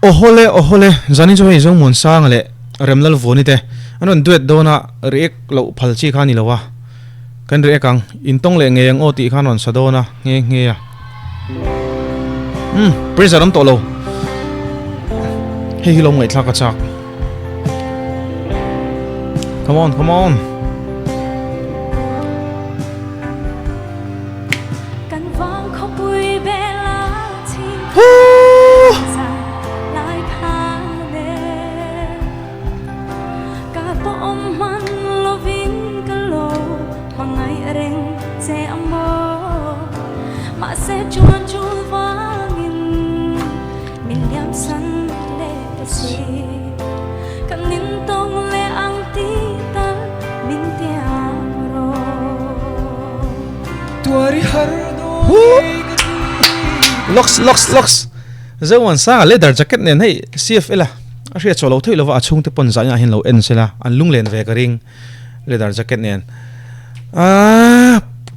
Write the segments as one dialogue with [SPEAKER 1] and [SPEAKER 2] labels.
[SPEAKER 1] oh hole zani jo hi zong mun sang le remlal vuani te anon duet dona rek lo phalchi khani lawa kan re kang intong le nge ang oti khanon sadona nge ya pressure am to lo he hilom ngai thlaka chak come on locks zomuana sa leather jacket nen hei CFL a ria cholo thei lova achung te pon za nya hin lo en sela an lunglen ve ka ring leather jacket nen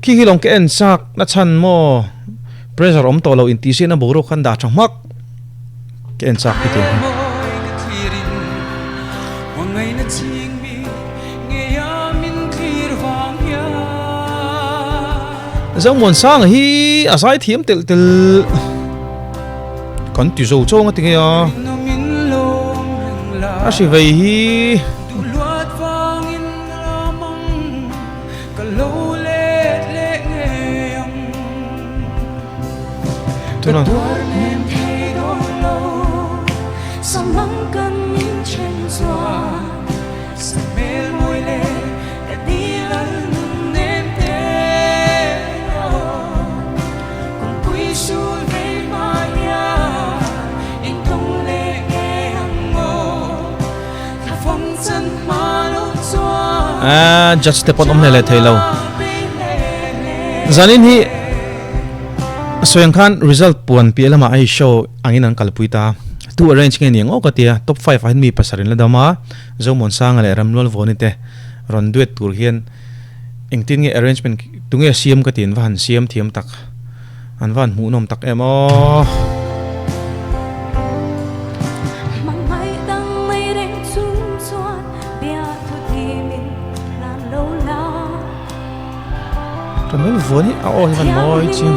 [SPEAKER 1] ki hilong ke en sak na chan mo pressure om to lo in ti se na boro khan da changmak ke en sak ti zomuana sang hi asai thiam tel kan ti zo chong ati ya asi vei hi tunan just step on omnele thailo zanin hi soyang khan result puan pielama ai show angin an kalpuita tu arrange nge niang okatia top 5 ahin mi pasarin la dama zomuana sang ale ramlol voni te ron duet tur hian engtin nge arrangement tunge siam ka tin van siam thiam tak an van mu nom tak emo ramlol voni a oi van moi chim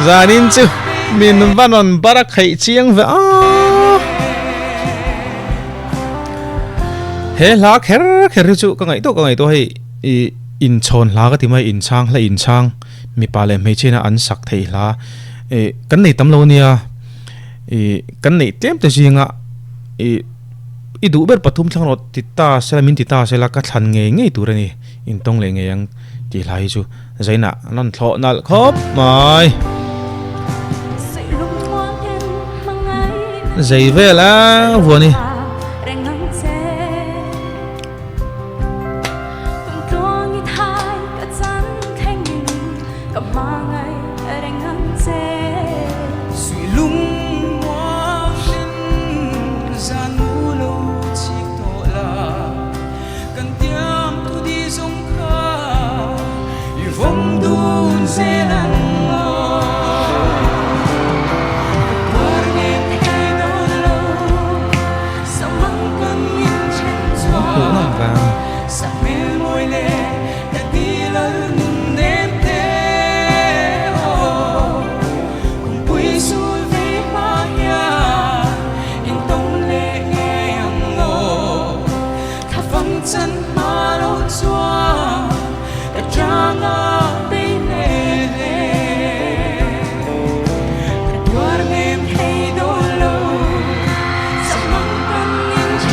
[SPEAKER 1] zanin chu min vanon barak khai chiang ve he la kher chu ka ngai to hei in chon la ka ti mai in chang mi pa le mei chena an sak thei la kan nei tam lo nia kan nei tem te jinga i du ber pathum thlang ro tita selamin tita sela ka thlan ngei turani in tong le nge yang ti lai chu zaina non thlo nal khop mai zai vela vuani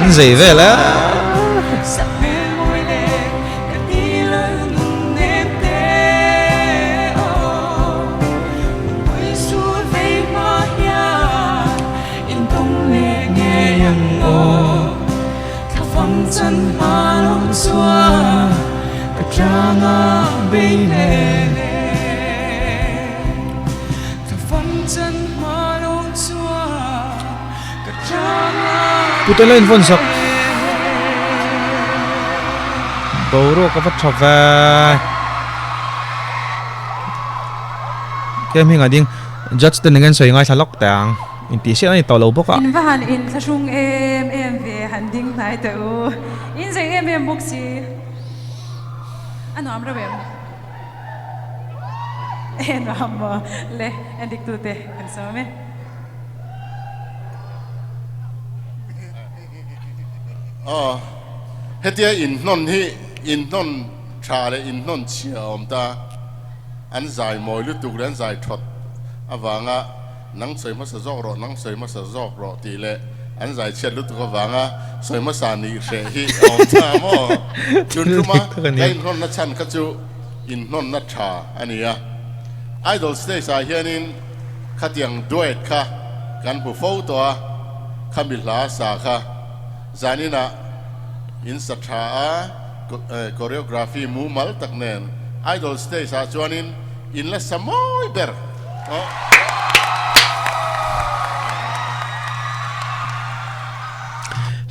[SPEAKER 1] กันใจเวล่ะ
[SPEAKER 2] chân hoa lông xua cả trang á bên nè thà phong chân hoa lông xua cả trang á
[SPEAKER 1] กูเตล่นฝนสักโบโรก็พัดชอบแวเกมยังไงดิ้งจัดตัวหนึ่งกันสวยงามฉลองแต่งอินทีเช่นนี้ต่อเราพวกอ่ะ
[SPEAKER 2] อินว่าหันอินทะชุงเอ็มเวหันดิ้งไหนเต๋ออินเซเอ็มบุกซีอันนั้นเราแบบน้ำมาเลยอันดิกตูเตะกันสมัย
[SPEAKER 3] อ๋อเฮ็ดอินนนที่อินนนชาเลยอินนนเชียอมตาอันใจมอยลุตุกเรนใจทดอาวางะนังสวยมาสะจอกรอนังสวยมาสะจอกรอตีเลยอันใจเชียลุตุกวางะสวยมาสานีเสียฮีอมตาโมจุนจุมาไอ้นนนัชชันก็จูอินนนนัชชาอันนี้อะไอดอลสเตย์สายเฮียนินขัดยังด้วยค่ะกันผู้ฟูตัวคำบิลาสาค่ะจานี่นะอินสตาคอเรียกราฟีมูมัลตักเนนไอดอลสเตย์สาจวนินอินเลสมอยเบอร์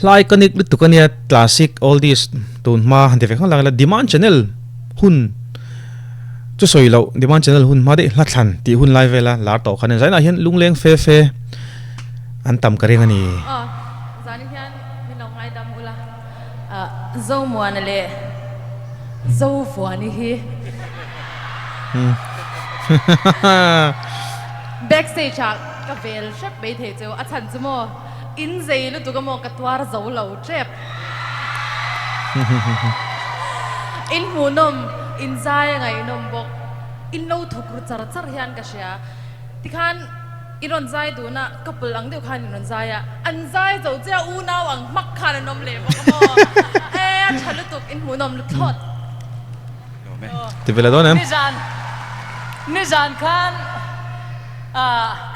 [SPEAKER 1] ลายกันอีกลุตุกันเนี่ยคลาสสิก oldies ตุนมาหันเดฟข้างหลังละ demand channel หุ่นจะสวยแล้ว demand channel หุ่นมาได้ลัดทันตีหุ่นไลฟ์เวลาลาต่อคันนี้ใจน่ะเห็นลุงเลี้ยงเฟ่เฟ่อันต่ำกระเรียงอันนี้
[SPEAKER 2] จานี่ยันมีน้องไอ้ดำกุละzomuanaเลยvuaniฮีbackstage ก็เวลเชฟไปเทเจ้าอาจารย์จะโมอินเซลุตุกโมกัตวาร์เจ้าเหล่าเจ็บอินหูนมอินใจไงนมบอกอินโนถูกรุจาร์จาร์ยันกัชยาที่ขันอินรอนใจดูนะกับพลังเดียวกันอินรอนใจอ่ะอันใจเจ้าเจ้าอูน่าวังมักขันนมเล็บบอกโมฉันลุตุกอินหูนมลุทอด
[SPEAKER 1] ที่เวลาโดนเนี่ย
[SPEAKER 4] นิจานขัน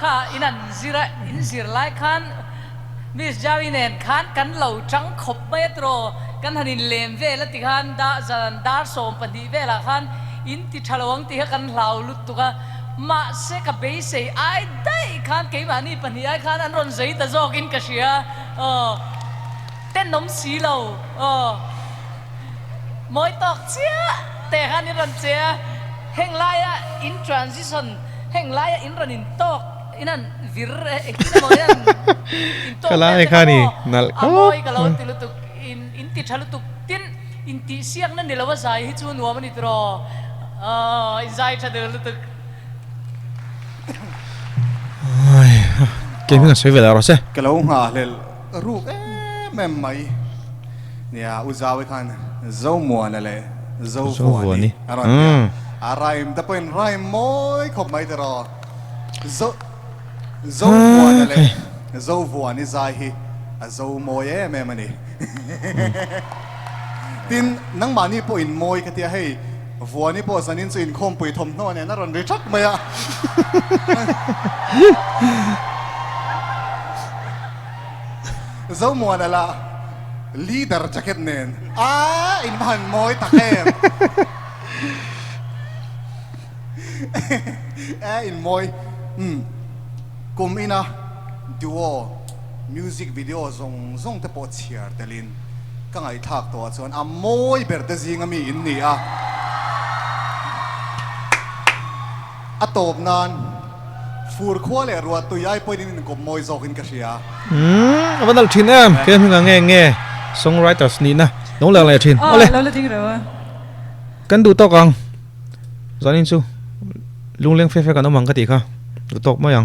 [SPEAKER 4] ข้าอินันซิรไลขันมิสจาวินเอนขันกันเหล่าจังขบเมตรกันหันินเลมเวลติขันดาจันดาร์โสมปฏิเวลขันอินติชลวังติกันเหล่าลุตุกะมาเสกเบย์เซไอได้ขันเกี่ยมานี่ปฏิไอขันอันรอนใจตะจอกอินกษีเต้นน้ำสีเหล่ามอยตอกเชียแต่ขันนี่รอนเชียเฮงไลอะอินทรานซิชันเฮงไลอะอินรันอินตอกอินันวิร์เอ็กซ์มอยอันอินตอก
[SPEAKER 1] ก็ไล่ข้านี่นั่นก็
[SPEAKER 4] มอยก็เราติลุตุกอินติชาลุตุกตินอินติเสียงนั่นเดี๋ยวเราว่าใจฮิจูนัวมันอิตรออินใจชาเดลุตุก
[SPEAKER 1] เกมนี้สวยเวลาเราใช่
[SPEAKER 5] ก็เราหาเลรูปแม่ไม่เนี่ยอุจาวิคันzomuanaเลยvuaniอะไรแต่เป็นไรม้อยขบไม่ตรอzomuanaเลยvuaniใจzomoyeแม่มันนี่ตินนังมานี่ปุ่นมอยกันที่ให้vuaniปุ่นสันนิษฐานคมปุ่ยทมโน่เนี่ยน่ารอนริชักไหมอะzomuanaละleader jacket nen in man moy takem in moy kum ina duo music video zong te po chiar telin ka ngai thak to chon a moy ber te zinga mi in ni a atop nan fur khwale ruat tu yai poin in kom moy zokin ka sia
[SPEAKER 1] วันนั้นทีนเกมนี้ไงsongwriters นี่นะน้องเรื่องอะไรทินเอาเลยกันดูตอกกังตอนนี้ซูลุงเลี้ยงเฟ่ๆกันน้องมังกติค่ะดูตอกมายัง